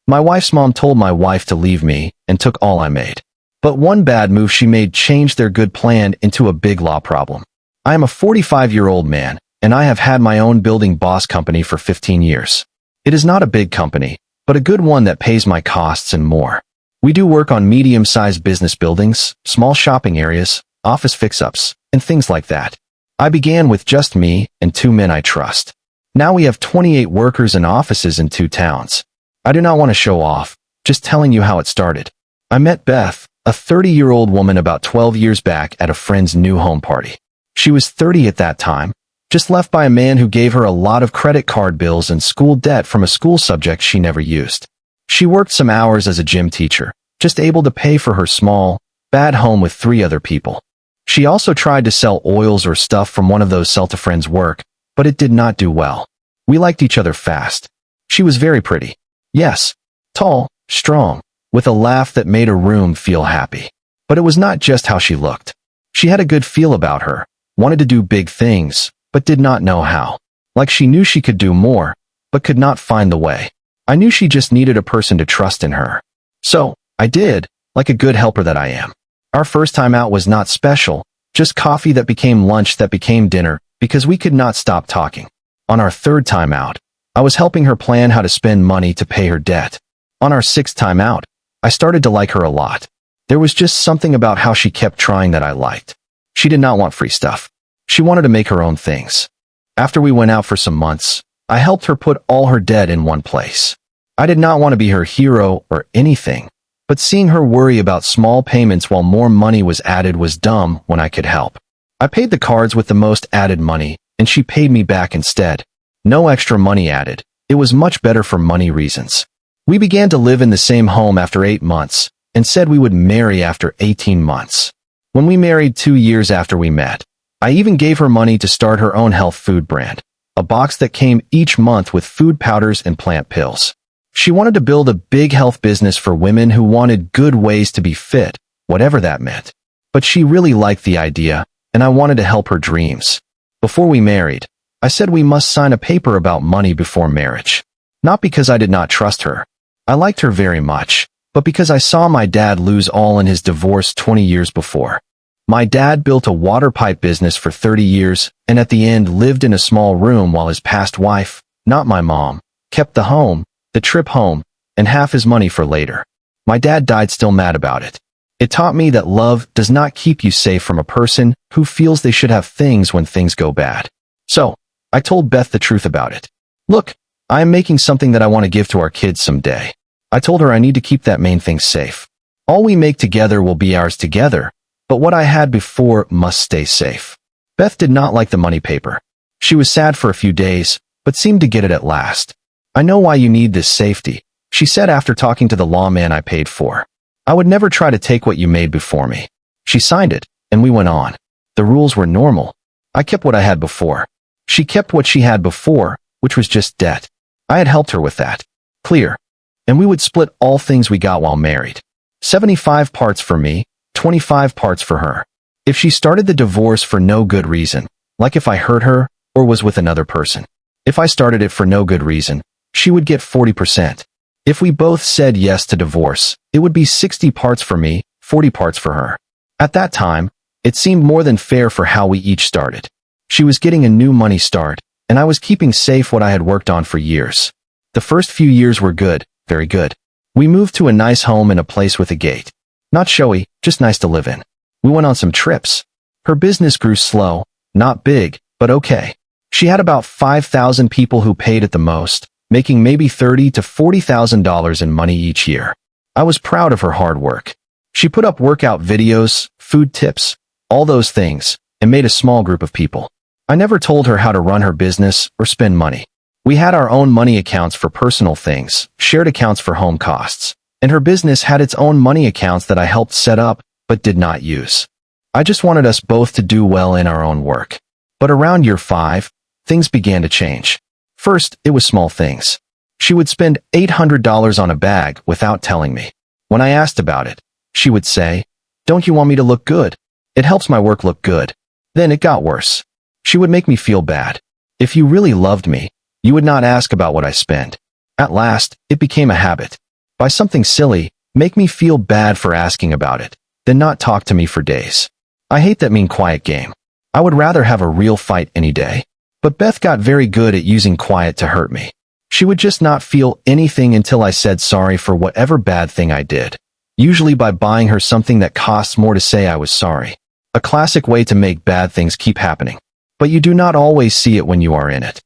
My wife's mom told my wife to leave me and took all I made. But one bad move she made changed their good plan into a big law problem. I am a 45-year-old man, and I have had my own building boss company for 15 years. It is not a big company, but a good one that pays my costs and more. We do work on medium-sized business buildings, small shopping areas, office fix-ups, and things like that. I began with just me and 2 men I trust. Now we have 28 workers and offices in 2 towns. I do not want to show off, just telling you how it started. I met Beth, a 30-year-old woman about 12 years back at a friend's new home party. She was 30 at that time, just left by a man who gave her a lot of credit card bills and school debt from a school subject she never used. She worked some hours as a gym teacher, just able to pay for her small, bad home with 3 other people. She also tried to sell oils or stuff from one of those sell-to-friends work, but it did not do well. We liked each other fast. She was very pretty. Yes, tall, strong, with a laugh that made a room feel happy. But it was not just how she looked. She had a good feel about her, wanted to do big things, but did not know how. Like she knew she could do more, but could not find the way. I knew she just needed a person to trust in her. So, I did, like a good helper that I am. Our first time out was not special, just coffee that became lunch that became dinner, because we could not stop talking. On our 3rd time out, I was helping her plan how to spend money to pay her debt. On our 6th time out, I started to like her a lot. There was just something about how she kept trying that I liked. She did not want free stuff. She wanted to make her own things. After we went out for some months, I helped her put all her debt in one place. I did not want to be her hero or anything, but seeing her worry about small payments while more money was added was dumb when I could help. I paid the cards with the most added money, and she paid me back instead. No extra money added. It was much better for money reasons. We began to live in the same home after 8 months, and said we would marry after 18 months. When we married 2 years after we met, I even gave her money to start her own health food brand, a box that came each month with food powders and plant pills. She wanted to build a big health business for women who wanted good ways to be fit, whatever that meant. But she really liked the idea, and I wanted to help her dreams. Before we married, I said we must sign a paper about money before marriage. Not because I did not trust her. I liked her very much, but because I saw my dad lose all in his divorce 20 years before. My dad built a water pipe business for 30 years, and at the end lived in a small room while his past wife, not my mom, kept the home, the trip home, and half his money for later. My dad died still mad about it. It taught me that love does not keep you safe from a person who feels they should have things when things go bad. So, I told Beth the truth about it. Look, I am making something that I want to give to our kids someday. I told her I need to keep that main thing safe. All we make together will be ours together, but what I had before must stay safe. Beth did not like the money paper. She was sad for a few days, but seemed to get it at last. I know why you need this safety, she said after talking to the lawman I paid for. I would never try to take what you made before me. She signed it, and we went on. The rules were normal. I kept what I had before. She kept what she had before, which was just debt. I had helped her with that. Clear. And we would split all things we got while married. 75 parts for me, 25 parts for her. If she started the divorce for no good reason, like if I hurt her or was with another person. If I started it for no good reason, she would get 40%. If we both said yes to divorce, it would be 60 parts for me, 40 parts for her. At that time, it seemed more than fair for how we each started. She was getting a new money start, and I was keeping safe what I had worked on for years. The first few years were good, very good. We moved to a nice home in a place with a gate. Not showy, just nice to live in. We went on some trips. Her business grew slow, not big, but okay. She had about 5,000 people who paid at the most, making maybe $30,000 to $40,000 in money each year. I was proud of her hard work. She put up workout videos, food tips, all those things, and made a small group of people. I never told her how to run her business or spend money. We had our own money accounts for personal things, shared accounts for home costs, and her business had its own money accounts that I helped set up, but did not use. I just wanted us both to do well in our own work. But around year 5, things began to change. First, it was small things. She would spend $800 on a bag without telling me. When I asked about it, she would say, "Don't you want me to look good? It helps my work look good." Then it got worse. She would make me feel bad. If you really loved me, you would not ask about what I spend. At last, it became a habit. Buy something silly, make me feel bad for asking about it, then not talk to me for days. I hate that mean quiet game. I would rather have a real fight any day. But Beth got very good at using quiet to hurt me. She would just not feel anything until I said sorry for whatever bad thing I did, usually by buying her something that costs more to say I was sorry. A classic way to make bad things keep happening. But you do not always see it when you are in it.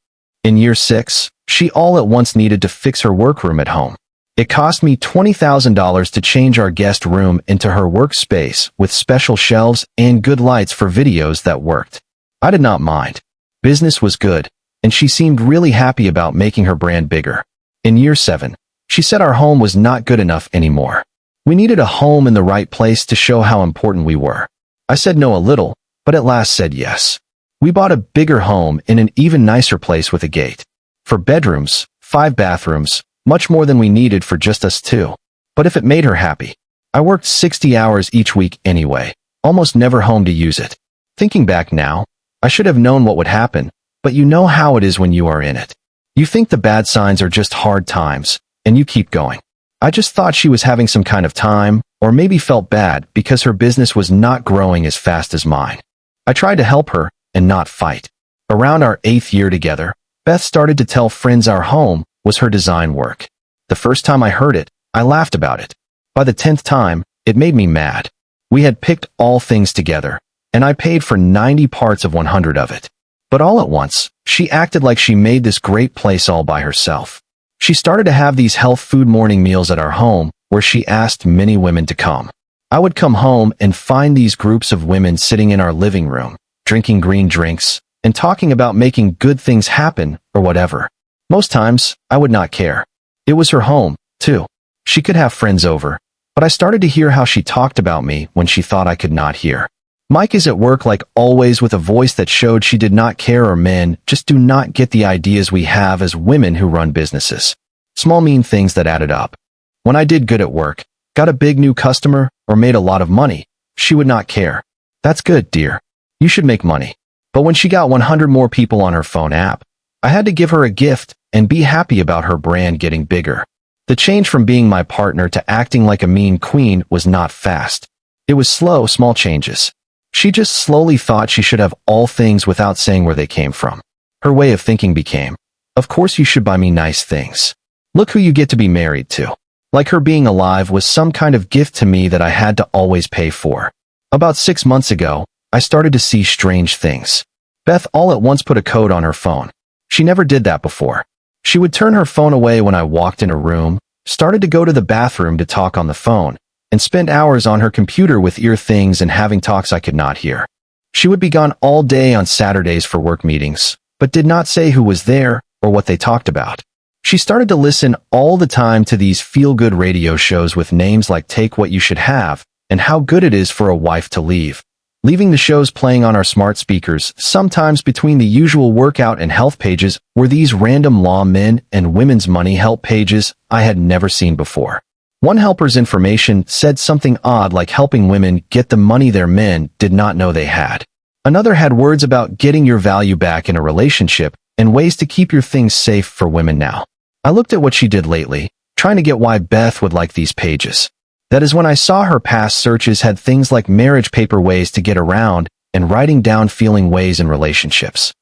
In year 6, she all at once needed to fix her workroom at home. It cost me $20,000 to change our guest room into her workspace with special shelves and good lights for videos that worked. I did not mind. Business was good, and she seemed really happy about making her brand bigger. In year 7, she said our home was not good enough anymore. We needed a home in the right place to show how important we were. I said no a little, but at last said yes. We bought a bigger home in an even nicer place with a gate. 4 bedrooms, 5 bathrooms, much more than we needed for just us two. But if it made her happy. I worked 60 hours each week anyway, almost never home to use it. Thinking back now, I should have known what would happen, but you know how it is when you are in it. You think the bad signs are just hard times, and you keep going. I just thought she was having some kind of time, or maybe felt bad because her business was not growing as fast as mine. I tried to help her and not fight. Around our 8th year together, Beth started to tell friends our home was her design work. The first time I heard it, I laughed about it. By the 10th time, it made me mad. We had picked all things together, and I paid for 90 parts of 100 of it. But all at once, she acted like she made this great place all by herself. She started to have these health food morning meals at our home, where she asked many women to come. I would come home and find these groups of women sitting in our living room, drinking green drinks, and talking about making good things happen, or whatever. Most times, I would not care. It was her home, too. She could have friends over, but I started to hear how she talked about me when she thought I could not hear. Mike is at work like always with a voice that showed she did not care, or men just do not get the ideas we have as women who run businesses. Small mean things that added up. When I did good at work, got a big new customer, or made a lot of money, she would not care. That's good, dear. You should make money. But when she got 100 more people on her phone app, I had to give her a gift and be happy about her brand getting bigger. The change from being my partner to acting like a mean queen was not fast. It was slow, small changes. She just slowly thought she should have all things without saying where they came from. Her way of thinking became, of course you should buy me nice things. Look who you get to be married to. Like her being alive was some kind of gift to me that I had to always pay for. About 6 months ago, I started to see strange things. Beth all at once put a code on her phone. She never did that before. She would turn her phone away when I walked in a room, started to go to the bathroom to talk on the phone, and spend hours on her computer with ear things and having talks I could not hear. She would be gone all day on Saturdays for work meetings, but did not say who was there or what they talked about. She started to listen all the time to these feel-good radio shows with names like Take What You Should Have and How Good It Is for a Wife to Leave. Leaving the shows playing on our smart speakers, sometimes between the usual workout and health pages were these random law men and women's money help pages I had never seen before. One helper's information said something odd like helping women get the money their men did not know they had. Another had words about getting your value back in a relationship and ways to keep your things safe for women now. I looked at what she did lately, trying to get why Beth would like these pages. That is when I saw her past searches had things like marriage paper ways to get around and writing down feeling ways in relationships.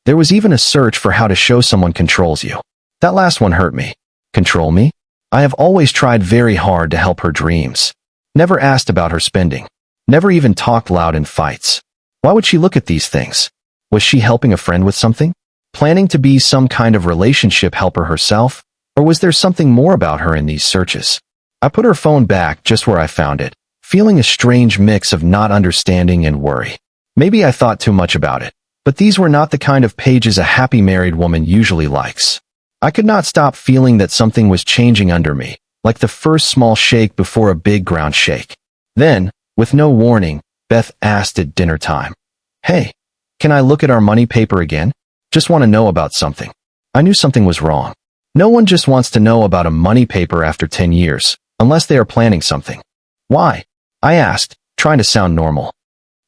There was even a search for how to show someone controls you. That last one hurt me. Control me? I have always tried very hard to help her dreams. Never asked about her spending. Never even talked loud in fights. Why would she look at these things? Was she helping a friend with something? Planning to be some kind of relationship helper herself? Or was there something more about her in these searches? I put her phone back just where I found it, feeling a strange mix of not understanding and worry. Maybe I thought too much about it, but these were not the kind of pages a happy married woman usually likes. I could not stop feeling that something was changing under me, like the first small shake before a big ground shake. Then, with no warning, Beth asked at dinner time, "Hey, can I look at our money paper again? Just want to know about something." I knew something was wrong. No one just wants to know about a money paper after 10 years. Unless they are planning something. Why? I asked, trying to sound normal.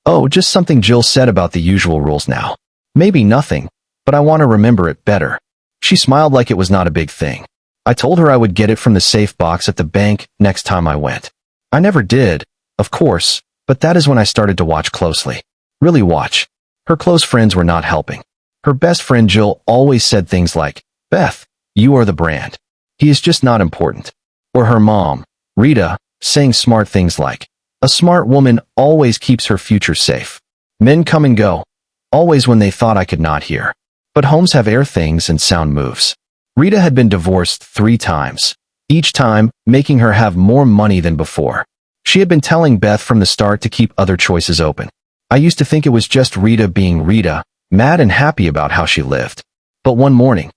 Oh, just something Jill said about the usual rules now. Maybe nothing, but I want to remember it better. She smiled like it was not a big thing. I told her I would get it from the safe box at the bank next time I went. I never did, of course, but that is when I started to watch closely. Really watch. Her close friends were not helping. Her best friend Jill always said things like, "Beth, you are the brand. He is just not important." Or her mom, Rita, saying smart things like, "A smart woman always keeps her future safe." Men come and go, always when they thought I could not hear. But homes have air things and sound moves. Rita had been divorced 3 times, each time making her have more money than before. She had been telling Beth from the start to keep other choices open. I used to think it was just Rita being Rita, mad and happy about how she lived. But one morning,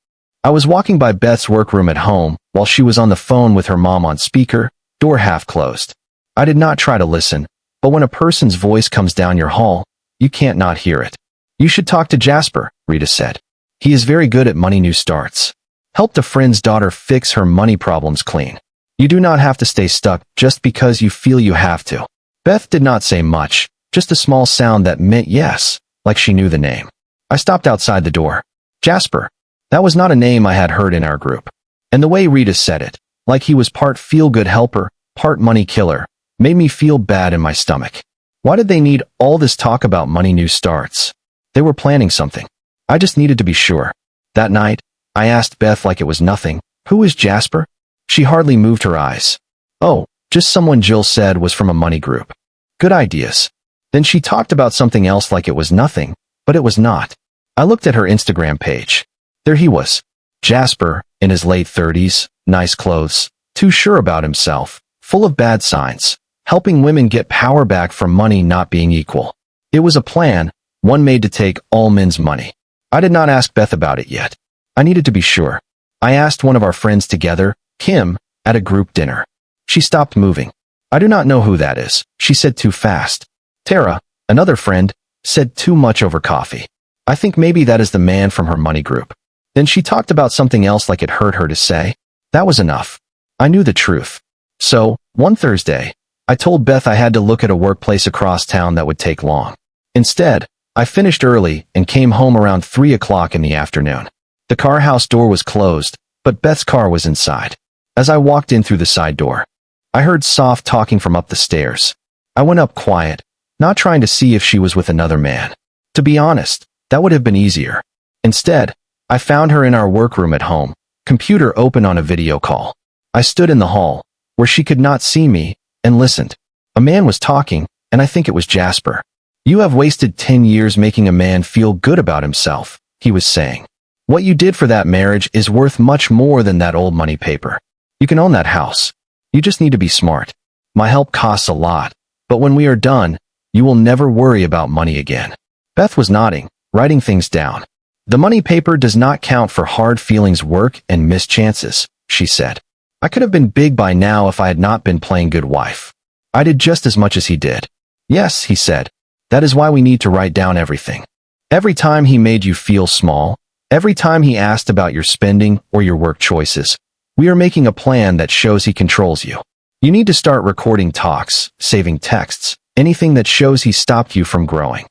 I was walking by Beth's workroom at home while she was on the phone with her mom on speaker, door half closed. I did not try to listen, but when a person's voice comes down your hall, you can't not hear it. "You should talk to Jasper," Rita said. "He is very good at money new starts. Helped a friend's daughter fix her money problems clean. You do not have to stay stuck just because you feel you have to." Beth did not say much, just a small sound that meant yes, like she knew the name. I stopped outside the door. Jasper. That was not a name I had heard in our group. And the way Rita said it, like he was part feel-good helper, part money killer, made me feel bad in my stomach. Why did they need all this talk about money new starts? They were planning something. I just needed to be sure. That night, I asked Beth like it was nothing, "Who is Jasper?" She hardly moved her eyes. "Oh, just someone Jill said was from a money group." Good ideas. Then she talked about something else like it was nothing, but it was not. I looked at her Instagram page. There he was. Jasper, in his late 30s, nice clothes, too sure about himself, full of bad signs, helping women get power back from money not being equal. It was a plan, one made to take all men's money. I did not ask Beth about it yet. I needed to be sure. I asked one of our friends together, Kim, at a group dinner. She stopped moving. "I do not know who that is," she said too fast. Tara, another friend, said too much over coffee. "I think maybe that is the man from her money group." Then she talked about something else like it hurt her to say. That was enough. I knew the truth. So, one Thursday, I told Beth I had to look at a workplace across town that would take long. Instead, I finished early and came home around 3 o'clock in the afternoon. The car house door was closed, but Beth's car was inside. As I walked in through the side door, I heard soft talking from up the stairs. I went up quiet, not trying to see if she was with another man. To be honest, that would have been easier. Instead, I found her in our workroom at home, computer open on a video call. I stood in the hall, where she could not see me, and listened. A man was talking, and I think it was Jasper. "You have wasted 10 years making a man feel good about himself," he was saying. "What you did for that marriage is worth much more than that old money paper. You can own that house. You just need to be smart. My help costs a lot, but when we are done, you will never worry about money again." Beth was nodding, writing things down. "The money paper does not count for hard feelings, work, and missed chances," she said. "I could have been big by now if I had not been playing good wife. I did just as much as he did." "Yes," he said. "That is why we need to write down everything. Every time he made you feel small, every time he asked about your spending or your work choices, we are making a plan that shows he controls you. You need to start recording talks, saving texts, anything that shows he stopped you from growing."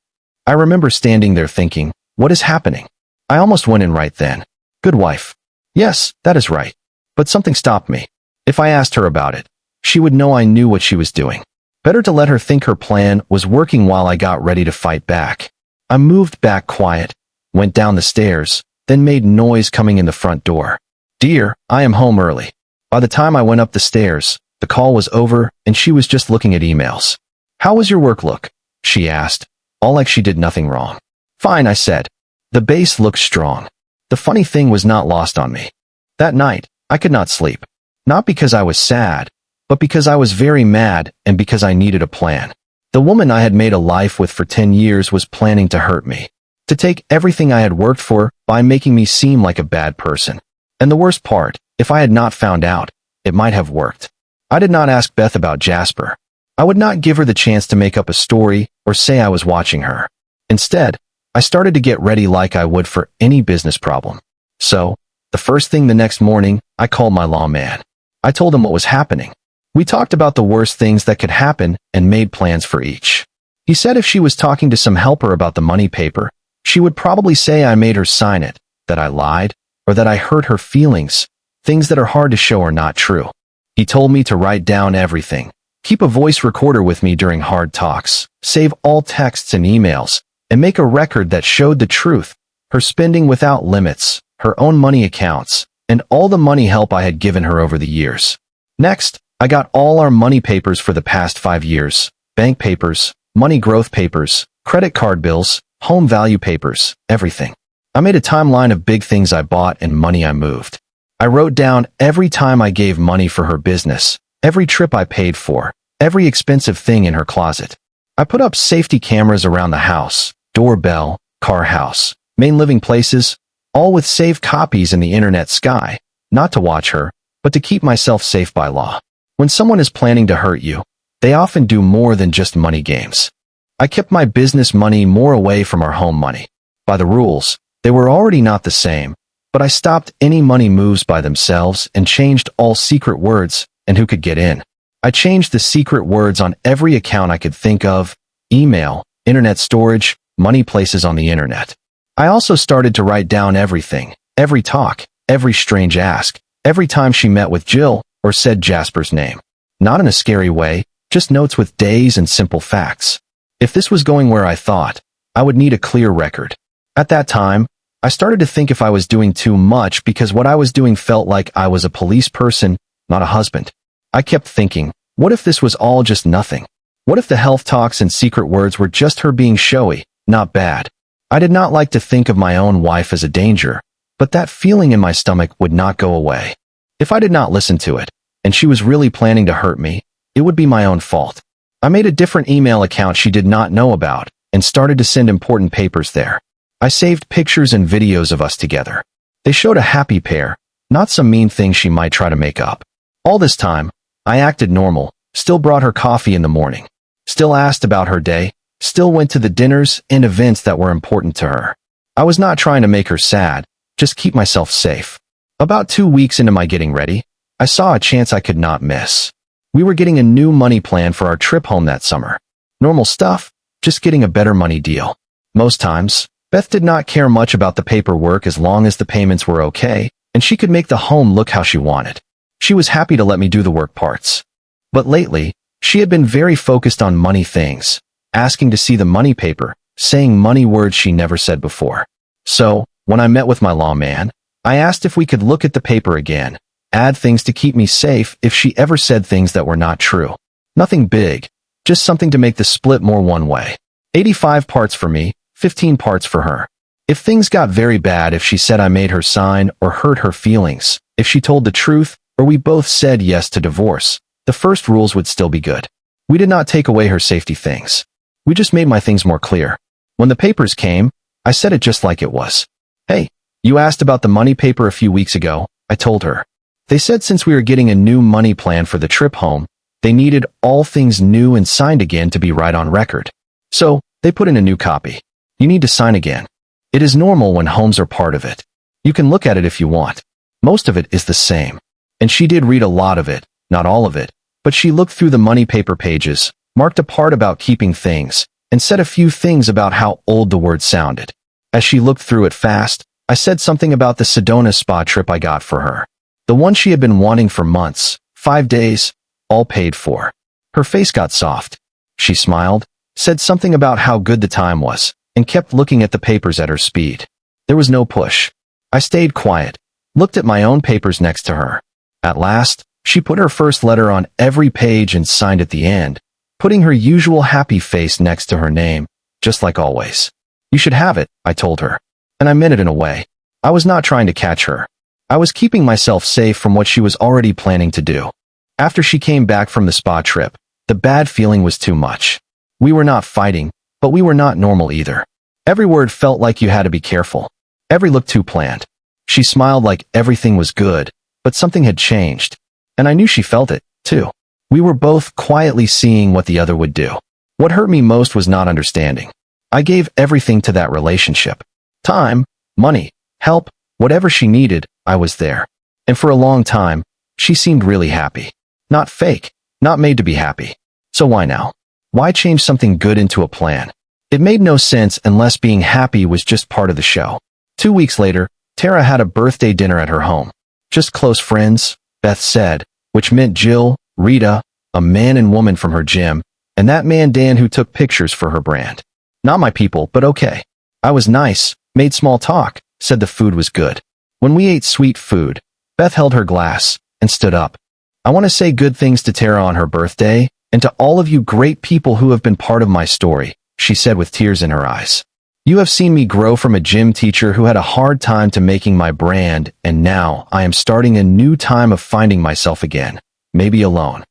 I remember standing there thinking, what is happening? I almost went in right then. Good wife. Yes, that is right. But something stopped me. If I asked her about it, she would know I knew what she was doing. Better to let her think her plan was working while I got ready to fight back. I moved back quiet, went down the stairs, then made noise coming in the front door. "Dear, I am home early." By the time I went up the stairs, the call was over and she was just looking at emails. "How was your work look?" she asked, all like she did nothing wrong. "Fine," I said. The base looked strong. The funny thing was not lost on me. That night, I could not sleep. Not because I was sad, but because I was very mad and because I needed a plan. The woman I had made a life with for 10 years was planning to hurt me, to take everything I had worked for by making me seem like a bad person. And the worst part, if I had not found out, it might have worked. I did not ask Beth about Jasper. I would not give her the chance to make up a story or say I was watching her. Instead, I started to get ready like I would for any business problem. So, the first thing the next morning, I called my lawman. I told him what was happening. We talked about the worst things that could happen and made plans for each. He said if she was talking to some helper about the money paper, she would probably say I made her sign it, that I lied, or that I hurt her feelings, things that are hard to show are not true. He told me to write down everything, keep a voice recorder with me during hard talks, save all texts and emails, and make a record that showed the truth, her spending without limits, her own money accounts, and all the money help I had given her over the years. Next, I got all our money papers for the past 5 years, bank papers, money growth papers, credit card bills, home value papers, everything. I made a timeline of big things I bought and money I moved. I wrote down every time I gave money for her business, every trip I paid for, every expensive thing in her closet. I put up safety cameras around the house, doorbell, car house, main living places, all with saved copies in the internet sky, not to watch her, but to keep myself safe by law. When someone is planning to hurt you, they often do more than just money games. I kept my business money more away from our home money. By the rules, they were already not the same, but I stopped any money moves by themselves and changed all secret words and who could get in. I changed the secret words on every account I could think of, email, internet storage, money places on the internet. I also started to write down everything, every talk, every strange ask, every time she met with Jill or said Jasper's name. Not in a scary way, just notes with days and simple facts. If this was going where I thought, I would need a clear record. At that time, I started to think if I was doing too much because what I was doing felt like I was a police person, not a husband. I kept thinking, what if this was all just nothing? What if the health talks and secret words were just her being showy, not bad? I did not like to think of my own wife as a danger, but that feeling in my stomach would not go away. If I did not listen to it, and she was really planning to hurt me, it would be my own fault. I made a different email account she did not know about and started to send important papers there. I saved pictures and videos of us together. They showed a happy pair, not some mean thing she might try to make up. All this time, I acted normal, still brought her coffee in the morning, still asked about her day, still went to the dinners and events that were important to her. I was not trying to make her sad, just keep myself safe. About 2 weeks into my getting ready, I saw a chance I could not miss. We were getting a new money plan for our trip home that summer. Normal stuff, just getting a better money deal. Most times, Beth did not care much about the paperwork as long as the payments were okay, and she could make the home look how she wanted. She was happy to let me do the work parts. But lately, she had been very focused on money things, asking to see the money paper, saying money words she never said before. So, when I met with my lawman, I asked if we could look at the paper again, add things to keep me safe if she ever said things that were not true. Nothing big, just something to make the split more one way. 85 parts for me, 15 parts for her. If things got very bad, if she said I made her sign or hurt her feelings, if she told the truth, or we both said yes to divorce, the first rules would still be good. We did not take away her safety things. We just made my things more clear. When the papers came, I said it just like it was. Hey, you asked about the money paper a few weeks ago, I told her. They said since we were getting a new money plan for the trip home, they needed all things new and signed again to be right on record. So, they put in a new copy. You need to sign again. It is normal when homes are part of it. You can look at it if you want. Most of it is the same. And she did read a lot of it, not all of it, but she looked through the money paper pages, marked a part about keeping things, and said a few things about how old the word sounded. As she looked through it fast, I said something about the Sedona spa trip I got for her. The one she had been wanting for months, 5 days, all paid for. Her face got soft. She smiled, said something about how good the time was, and kept looking at the papers at her speed. There was no push. I stayed quiet, looked at my own papers next to her. At last, she put her first letter on every page and signed at the end, putting her usual happy face next to her name, just like always. You should have it, I told her. And I meant it in a way. I was not trying to catch her. I was keeping myself safe from what she was already planning to do. After she came back from the spa trip, the bad feeling was too much. We were not fighting, but we were not normal either. Every word felt like you had to be careful. Every look too planned. She smiled like everything was good, but something had changed. And I knew she felt it, too. We were both quietly seeing what the other would do. What hurt me most was not understanding. I gave everything to that relationship. Time, money, help, whatever she needed, I was there. And for a long time, she seemed really happy. Not fake, not made to be happy. So why now? Why change something good into a plan? It made no sense unless being happy was just part of the show. 2 weeks later, Tara had a birthday dinner at her home. Just close friends, Beth said, which meant Jill, Rita, a man and woman from her gym, and that man Dan who took pictures for her brand. Not my people, but okay. I was nice, made small talk, said the food was good. When we ate sweet food, Beth held her glass and stood up. I want to say good things to Tara on her birthday, and to all of you great people who have been part of my story, she said with tears in her eyes. You have seen me grow from a gym teacher who had a hard time to making my brand, and now I am starting a new time of finding myself again, maybe alone.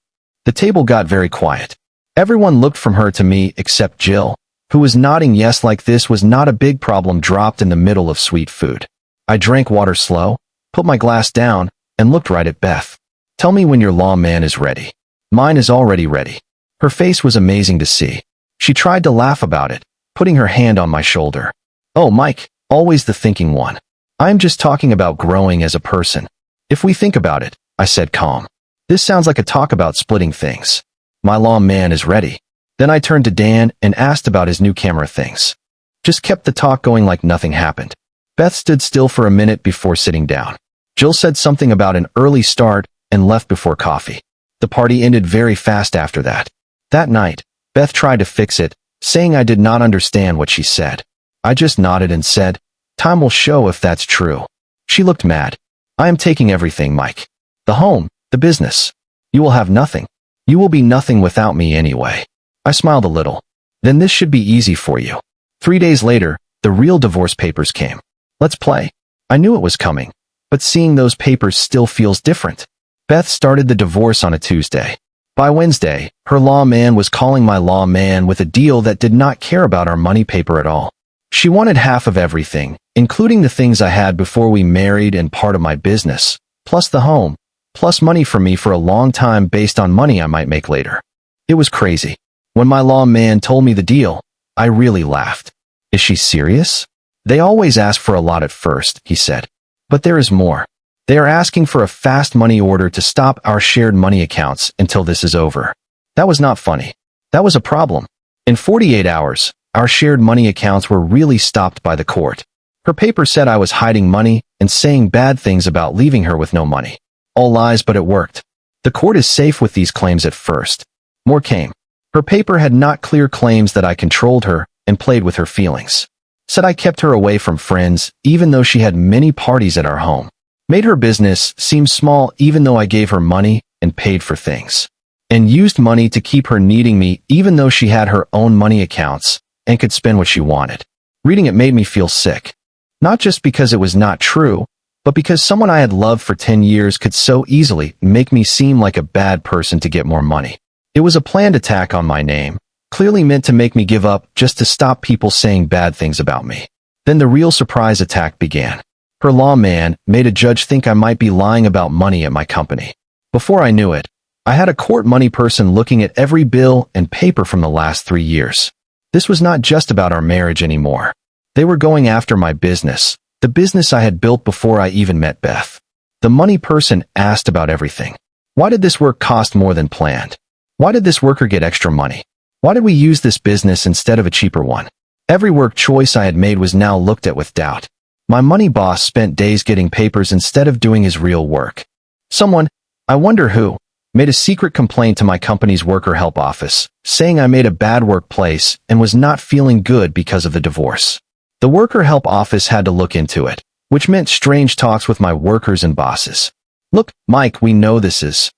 The table got very quiet. Everyone looked from her to me except Jill, who was nodding yes like this was not a big problem dropped in the middle of sweet food. I drank water slow, put my glass down, and looked right at Beth. Tell me when your lawman is ready. Mine is already ready. Her face was amazing to see. She tried to laugh about it, putting her hand on my shoulder. Oh, Mike, always the thinking one. I'm just talking about growing as a person. If we think about it, I said calm. This sounds like a talk about splitting things. My lawman is ready. Then I turned to Dan and asked about his new camera things. Just kept the talk going like nothing happened. Beth stood still for a minute before sitting down. Jill said something about an early start and left before coffee. The party ended very fast after that. That night, Beth tried to fix it, saying I did not understand what she said. I just nodded and said, time will show if that's true. She looked mad. I am taking everything, Mike. The home, the business. You will have nothing. You will be nothing without me anyway. I smiled a little. Then this should be easy for you. 3 days later, the real divorce papers came. Let's play. I knew it was coming, but seeing those papers still feels different. Beth started the divorce on a Tuesday. By Wednesday, her lawman was calling my lawman with a deal that did not care about our money paper at all. She wanted half of everything, including the things I had before we married and part of my business, plus the home, plus money for me for a long time based on money I might make later. It was crazy. When my lawman told me the deal, I really laughed. Is she serious? They always ask for a lot at first, he said. But there is more. They are asking for a fast money order to stop our shared money accounts until this is over. That was not funny. That was a problem. In 48 hours, our shared money accounts were really stopped by the court. Her paper said I was hiding money and saying bad things about leaving her with no money. All lies, but it worked. The court is safe with these claims at first. More came. Her paper had not clear claims that I controlled her and played with her feelings. Said I kept her away from friends even though she had many parties at our home. Made her business seem small even though I gave her money and paid for things. And used money to keep her needing me even though she had her own money accounts and could spend what she wanted. Reading it made me feel sick. Not just because it was not true, but because someone I had loved for 10 years could so easily make me seem like a bad person to get more money. It was a planned attack on my name, clearly meant to make me give up just to stop people saying bad things about me. Then the real surprise attack began. Her lawman made a judge think I might be lying about money at my company. Before I knew it, I had a court money person looking at every bill and paper from the last 3 years. This was not just about our marriage anymore. They were going after my business, the business I had built before I even met Beth. The money person asked about everything. Why did this work cost more than planned? Why did this worker get extra money? Why did we use this business instead of a cheaper one? Every work choice I had made was now looked at with doubt. My money boss spent days getting papers instead of doing his real work. Someone, I wonder who, made a secret complaint to my company's worker help office, saying I made a bad workplace and was not feeling good because of the divorce. The worker help office had to look into it, which meant strange talks with my workers and bosses. Look, Mike, we know this is.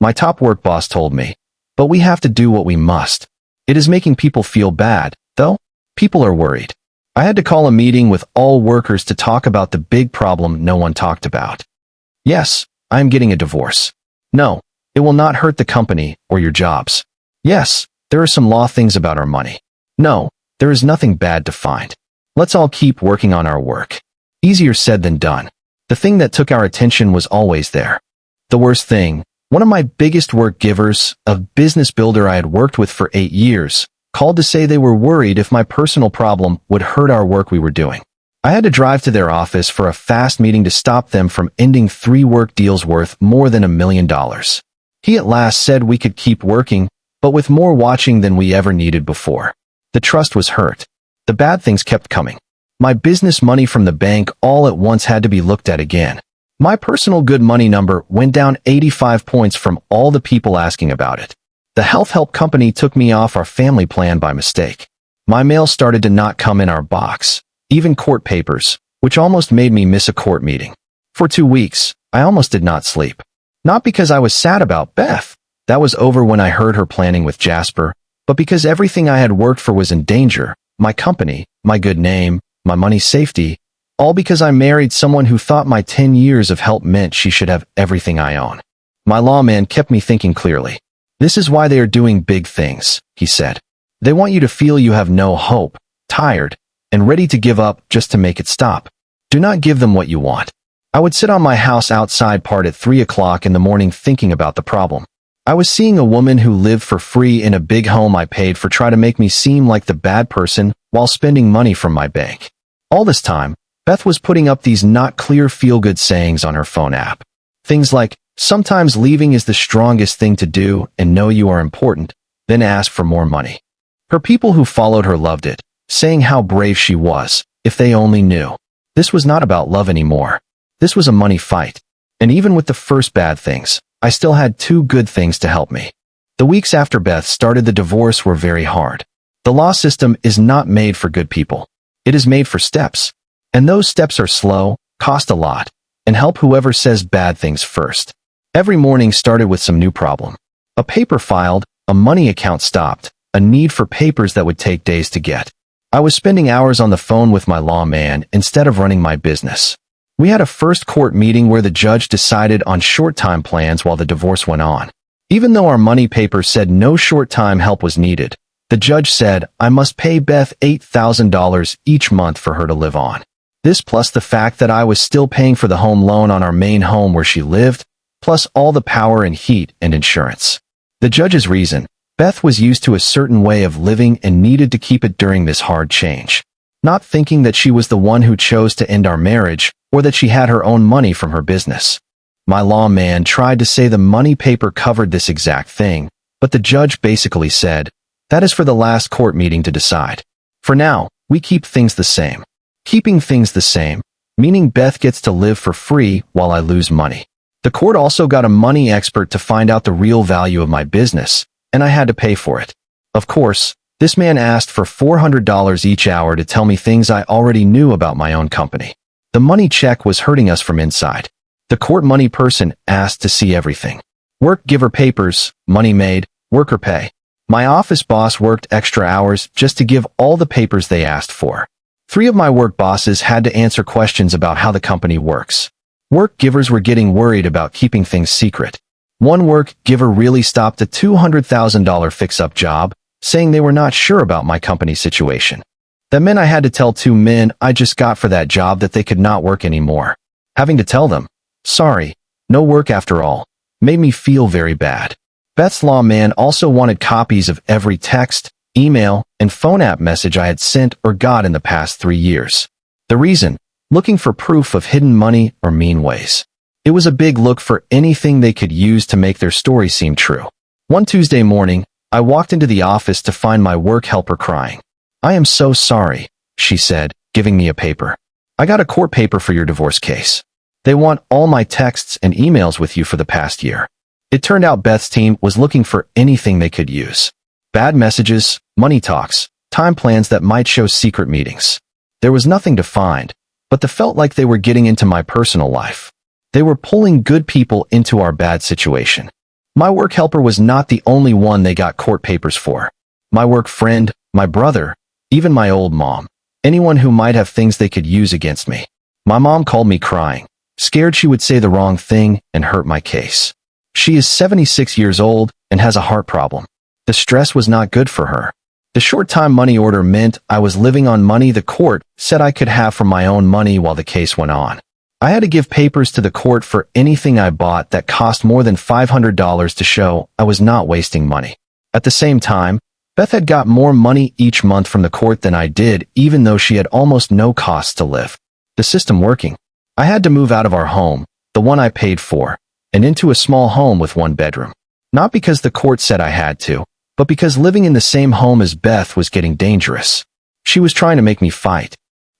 My top work boss told me, but we have to do what we must. It is making people feel bad, though. People are worried. I had to call a meeting with all workers to talk about the big problem no one talked about. Yes, I am getting a divorce. No, it will not hurt the company or your jobs. Yes, there are some law things about our money. No, there is nothing bad to find. Let's all keep working on our work. Easier said than done. The thing that took our attention was always there. The worst thing, one of my biggest work givers, a business builder I had worked with for 8 years, called to say they were worried if my personal problem would hurt our work we were doing. I had to drive to their office for a fast meeting to stop them from ending 3 work deals worth more than $1 million. He at last said we could keep working, but with more watching than we ever needed before. The trust was hurt. The bad things kept coming. My business money from the bank all at once had to be looked at again. My personal good money number went down 85 points from all the people asking about it. The health help company took me off our family plan by mistake. My mail started to not come in our box, even court papers, which almost made me miss a court meeting. For 2 weeks, I almost did not sleep. Not because I was sad about Beth. That was over when I heard her planning with Jasper, but because everything I had worked for was in danger. My company, my good name, my money's safety, all because I married someone who thought my 10 years of help meant she should have everything I own. My lawman kept me thinking clearly. This is why they are doing big things, he said. They want you to feel you have no hope, tired, and ready to give up just to make it stop. Do not give them what you want. I would sit on my house outside part at 3 o'clock in the morning thinking about the problem. I was seeing a woman who lived for free in a big home I paid for try to make me seem like the bad person while spending money from my bank. All this time, Beth was putting up these not clear feel-good sayings on her phone app. Things like, sometimes leaving is the strongest thing to do and know you are important, then ask for more money. Her people who followed her loved it, saying how brave she was, if they only knew. This was not about love anymore. This was a money fight. And even with the first bad things, I still had 2 good things to help me. The weeks after Beth started the divorce were very hard. The law system is not made for good people. It is made for steps. And those steps are slow, cost a lot, and help whoever says bad things first. Every morning started with some new problem. A paper filed, a money account stopped, a need for papers that would take days to get. I was spending hours on the phone with my lawman instead of running my business. We had a first court meeting where the judge decided on short-time plans while the divorce went on. Even though our money papers said no short-time help was needed, the judge said I must pay Beth $8,000 each month for her to live on. This plus the fact that I was still paying for the home loan on our main home where she lived, plus all the power and heat and insurance. The judge's reason, Beth was used to a certain way of living and needed to keep it during this hard change. Not thinking that she was the one who chose to end our marriage, or that she had her own money from her business. My lawman tried to say the money paper covered this exact thing, but the judge basically said, that is for the last court meeting to decide. For now, we keep things the same. Keeping things the same, meaning Beth gets to live for free while I lose money. The court also got a money expert to find out the real value of my business, and I had to pay for it. Of course, this man asked for $400 each hour to tell me things I already knew about my own company. The money check was hurting us from inside. The court money person asked to see everything. Work giver papers, money made, worker pay. My office boss worked extra hours just to give all the papers they asked for. 3 of my work bosses had to answer questions about how the company works. Work givers were getting worried about keeping things secret. One work giver really stopped a $200,000 fix-up job, saying they were not sure about my company situation. That meant I had to tell 2 men I just got for that job that they could not work anymore. Having to tell them, sorry, no work after all, made me feel very bad. Beth's lawman also wanted copies of every text, email, and phone app message I had sent or got in the past 3 years. The reason? Looking for proof of hidden money or mean ways. It was a big look for anything they could use to make their story seem true. One Tuesday morning, I walked into the office to find my work helper crying. I am so sorry, she said, giving me a paper. I got a court paper for your divorce case. They want all my texts and emails with you for the past year. It turned out Beth's team was looking for anything they could use. Bad messages, money talks, time plans that might show secret meetings. There was nothing to find, but they felt like they were getting into my personal life. They were pulling good people into our bad situation. My work helper was not the only one they got court papers for. My work friend, my brother, even my old mom, anyone who might have things they could use against me. My mom called me crying, scared she would say the wrong thing and hurt my case. She is 76 years old and has a heart problem. The stress was not good for her. The short-time money order meant I was living on money the court said I could have from my own money while the case went on. I had to give papers to the court for anything I bought that cost more than $500 to show I was not wasting money. At the same time, Beth had got more money each month from the court than I did, even though she had almost no costs to live. The system working. I had to move out of our home, the one I paid for, and into a small home with 1 bedroom. Not because the court said I had to, but because living in the same home as Beth was getting dangerous. She was trying to make me fight.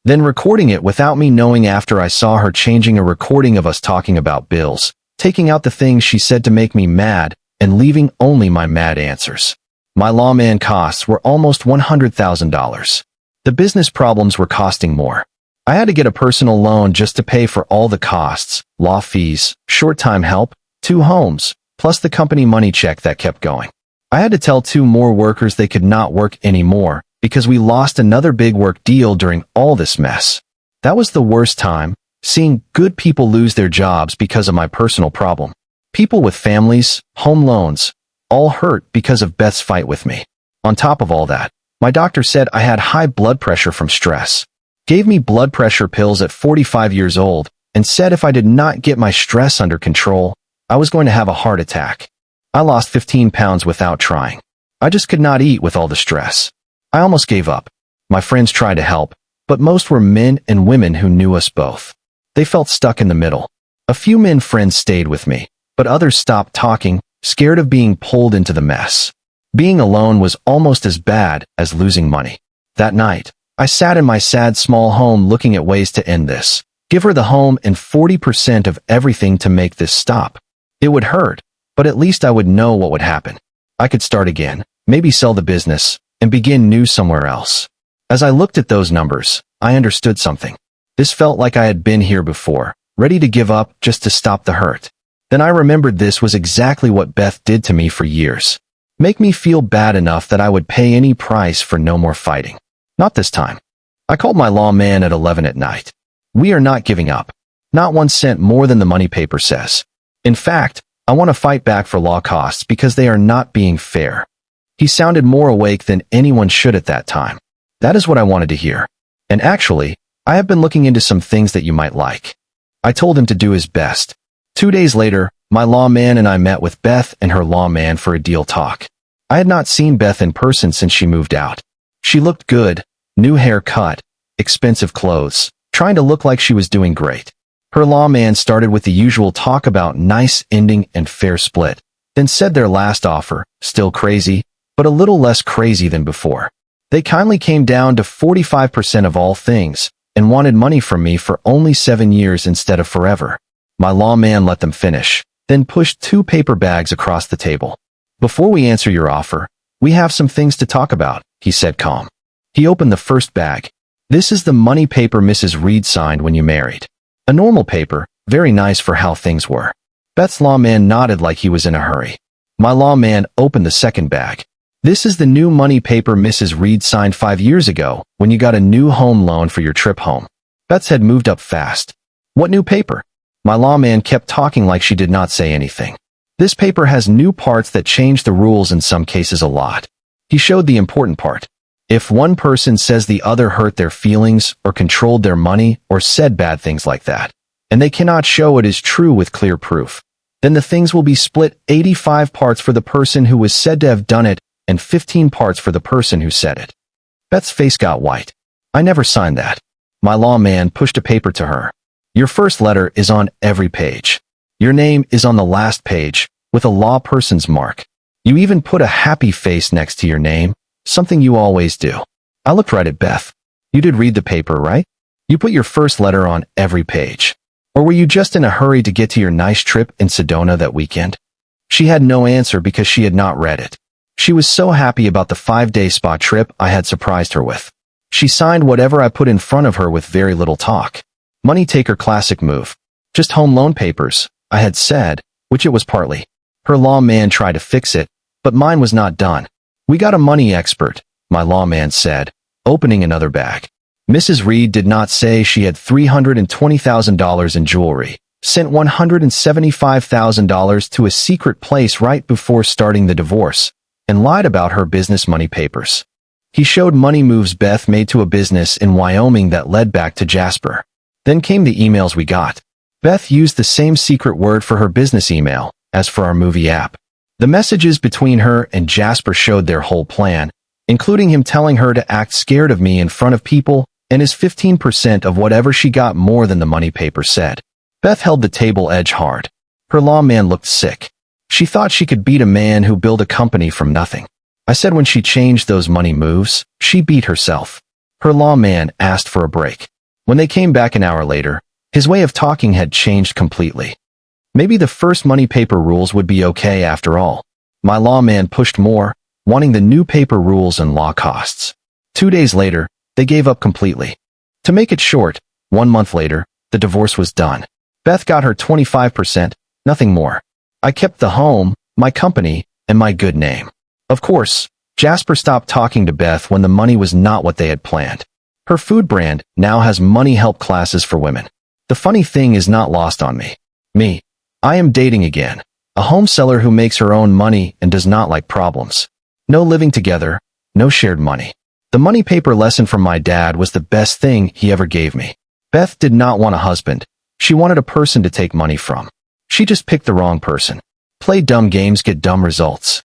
then recording it without me knowing after I saw her changing a recording of us talking about bills, taking out the things she said to make me mad, and leaving only my mad answers. My lawman costs were almost $100,000. The business problems were costing more. I had to get a personal loan just to pay for all the costs, law fees, short-time help, 2 homes, plus the company money check that kept going. I had to tell 2 more workers they could not work anymore because we lost another big work deal during all this mess. That was the worst time, seeing good people lose their jobs because of my personal problem. People with families, home loans, all hurt because of Beth's fight with me. On top of all that, my doctor said I had high blood pressure from stress, gave me blood pressure pills at 45 years old, and said if I did not get my stress under control, I was going to have a heart attack. I lost 15 pounds without trying. I just could not eat with all the stress. I almost gave up. My friends tried to help, but most were men and women who knew us both. They felt stuck in the middle. A few men friends stayed with me, but others stopped talking, scared of being pulled into the mess. Being alone was almost as bad as losing money. That night, I sat in my sad small home looking at ways to end this. Give her the home and 40% of everything to make this stop. It would hurt, but at least I would know what would happen. I could start again, maybe sell the business, and begin new somewhere else. As I looked at those numbers, I understood something. This felt like I had been here before, ready to give up just to stop the hurt. Then I remembered this was exactly what Beth did to me for years. Make me feel bad enough that I would pay any price for no more fighting. Not this time. I called my lawman at 11 at night. We are not giving up. Not 1 cent more than the money paper says. In fact, I want to fight back for law costs because they are not being fair. He sounded more awake than anyone should at that time. That is what I wanted to hear. And actually, I have been looking into some things that you might like. I told him to do his best. 2 days later, my lawman and I met with Beth and her lawman for a deal talk. I had not seen Beth in person since she moved out. She looked good, new haircut, expensive clothes, trying to look like she was doing great. Her lawman started with the usual talk about nice ending and fair split, then said their last offer, still crazy, but a little less crazy than before. They kindly came down to 45% of all things and wanted money from me for only 7 years instead of forever. My lawman let them finish, then pushed 2 paper bags across the table. Before we answer your offer, we have some things to talk about, he said calm. He opened the first bag. This is the money paper Mrs. Reed signed when you married. A normal paper, very nice for how things were. Beth's lawman nodded like he was in a hurry. My lawman opened the second bag. This is the new money paper Mrs. Reed signed 5 years ago when you got a new home loan for your trip home. Beth's head moved up fast. What new paper? My lawman kept talking like she did not say anything. This paper has new parts that change the rules in some cases a lot. He showed the important part. If one person says the other hurt their feelings or controlled their money or said bad things like that, and they cannot show it is true with clear proof, then the things will be split 85 parts for the person who was said to have done it and 15 parts for the person who said it. Beth's face got white. I never signed that. My lawman pushed a paper to her. Your first letter is on every page. Your name is on the last page, with a law person's mark. You even put a happy face next to your name, something you always do. I looked right at Beth. You did read the paper, right? You put your first letter on every page. Or were you just in a hurry to get to your nice trip in Sedona that weekend? She had no answer because she had not read it. She was so happy about the 5-day spa trip I had surprised her with. She signed whatever I put in front of her with very little talk. Money taker classic move. Just home loan papers, I had said, which it was partly. Her lawman tried to fix it, but mine was not done. We got a money expert, my lawman said, opening another bag. Mrs. Reed did not say she had $320,000 in jewelry, sent $175,000 to a secret place right before starting the divorce, and lied about her business money papers. He showed money moves Beth made to a business in Wyoming that led back to Jasper. Then came the emails we got. Beth used the same secret word for her business email as for our movie app. The messages between her and Jasper showed their whole plan, including him telling her to act scared of me in front of people and his 15% of whatever she got more than the money paper said. Beth held the table edge hard. Her lawman looked sick. She thought she could beat a man who built a company from nothing. I said when she changed those money moves, she beat herself. Her lawman asked for a break. When they came back an hour later, his way of talking had changed completely. Maybe the first money paper rules would be okay after all. My lawman pushed more, wanting the new paper rules and law costs. 2 days later, they gave up completely. To make it short, 1 month later, the divorce was done. Beth got her 25%, nothing more. I kept the home, my company, and my good name. Of course, Jasper stopped talking to Beth when the money was not what they had planned. Her food brand now has money help classes for women. The funny thing is not lost on me. I am dating again. A home seller who makes her own money and does not like problems. No living together, no shared money. The money paper lesson from my dad was the best thing he ever gave me. Beth did not want a husband. She wanted a person to take money from. She just picked the wrong person. Play dumb games, get dumb results.